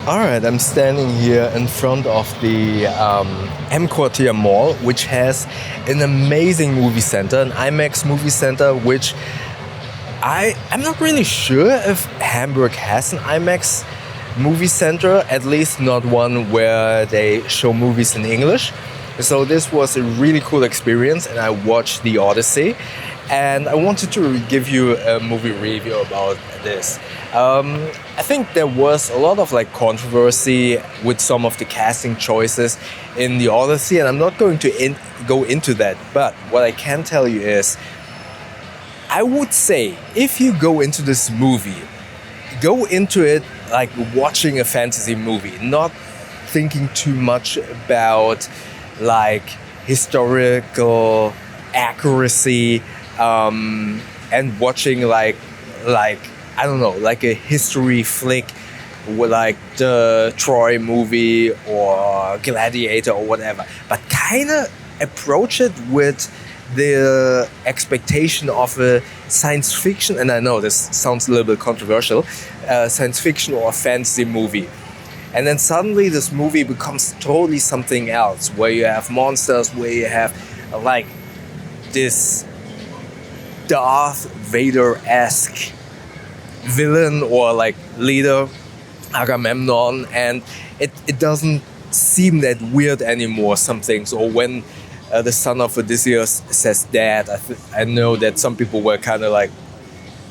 All right, I'm standing here in front of the M Quartier Mall, which has an amazing movie center, an IMAX movie center, which I'm not really sure if Hamburg has an IMAX movie center, at least not one where they show movies in English. So this was a really cool experience, and I watched the Odyssey, and I wanted to give you a movie review about this. I think there was a lot of controversy with some of the casting choices in the Odyssey, and I'm not going to go into that. But what I can tell you is, I would say if you go into this movie, go into it like watching a fantasy movie, not thinking too much about historical accuracy, and watching I don't know, like a history flick with the Troy movie or Gladiator or whatever, but kind of approach it with the expectation of a science fiction, and I know this sounds a little bit controversial, science fiction or fantasy movie. And then suddenly this movie becomes totally something else, where you have monsters, where you have this Darth Vader-esque villain or leader, Agamemnon, and it doesn't seem that weird anymore, some things. Or when the son of Odysseus says dad, I know that some people were kind of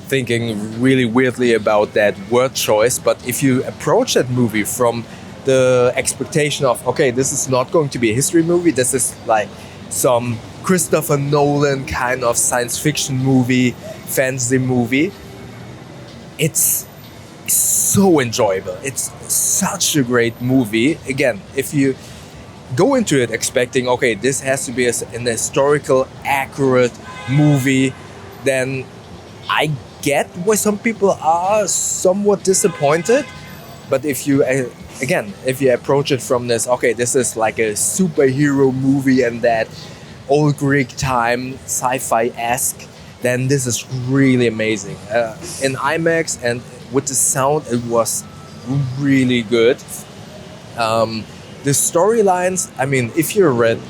thinking really weirdly about that word choice. But if you approach that movie from the expectation of, okay, this is not going to be a history movie, this is some Christopher Nolan kind of science fiction movie, fantasy movie, it's so enjoyable. It's such a great movie. Again, if you go into it expecting, okay, this has to be an historical accurate movie, then I get why some people are somewhat disappointed. But if you approach it from this, okay, this is like a superhero movie and that old Greek time, sci-fi-esque, then this is really amazing. In IMAX and with the sound, it was really good. The storylines, I mean,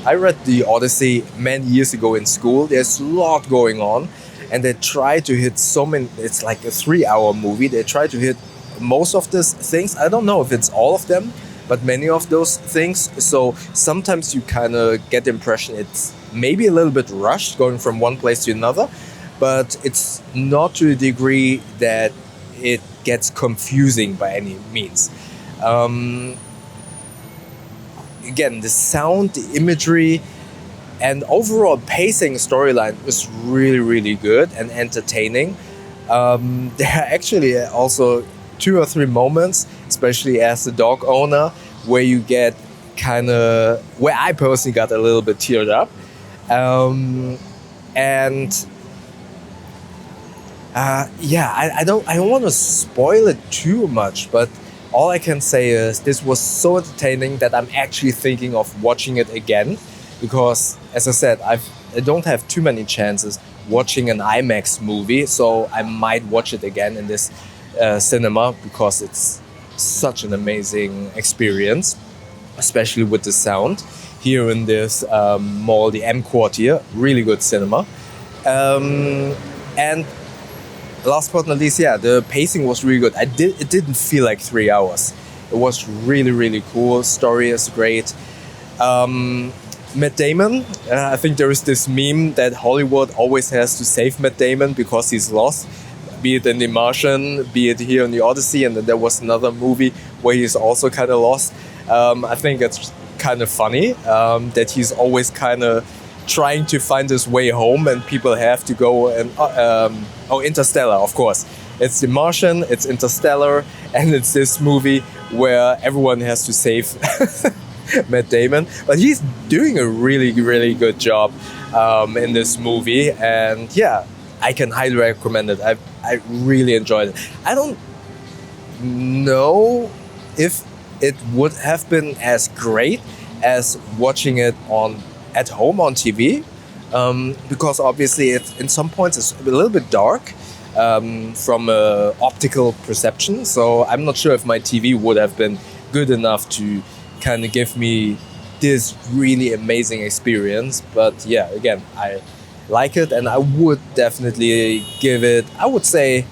I read the Odyssey many years ago in school. There's a lot going on, and they try to hit so many. It's like a 3-hour movie. They try to hit most of these things. I don't know if it's all of them, but many of those things. So sometimes you kind of get the impression it's maybe a little bit rushed, going from one place to another, but it's not to the degree that it gets confusing by any means. Again, the sound, the imagery, and overall pacing storyline was really, really good and entertaining. There are actually also 2 or 3 moments, especially as the dog owner, where you get where I personally got a little bit teared up. I don't want to spoil it too much, but all I can say is this was so entertaining that I'm actually thinking of watching it again, because, as I said, I don't have too many chances watching an IMAX movie, so I might watch it again in this cinema, because it's such an amazing experience, especially with the sound here in this mall, the M Quartier. Really good cinema. And last but not least, the pacing was really good. It didn't feel like 3 hours. It was really, really cool. Story is great. Matt Damon, I think there is this meme that Hollywood always has to save Matt Damon because he's lost, be it in The Martian, be it here in the Odyssey, and then there was another movie where he's also kind of lost. I think it's kind of funny that he's always kind of trying to find his way home, and people have to go and Interstellar, of course. It's The Martian, it's Interstellar, and it's this movie where everyone has to save Matt Damon. But he's doing a really, really good job in this movie, and I can highly recommend it. I really enjoyed it. I don't know if it would have been as great as watching it at home on TV, because obviously in some points it's a little bit dark from optical perception. So I'm not sure if my TV would have been good enough to kind of give me this really amazing experience. But yeah, again, I like it, and I would definitely give it, I would say,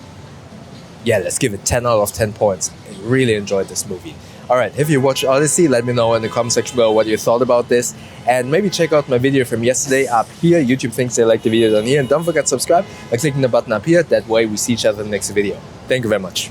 yeah, let's give it 10 out of 10 points. I really enjoyed this movie. Alright, if you watched Odyssey, let me know in the comment section below what you thought about this. And maybe check out my video from yesterday up here. YouTube thinks they like the video down here. And don't forget to subscribe by clicking the button up here. That way we see each other in the next video. Thank you very much.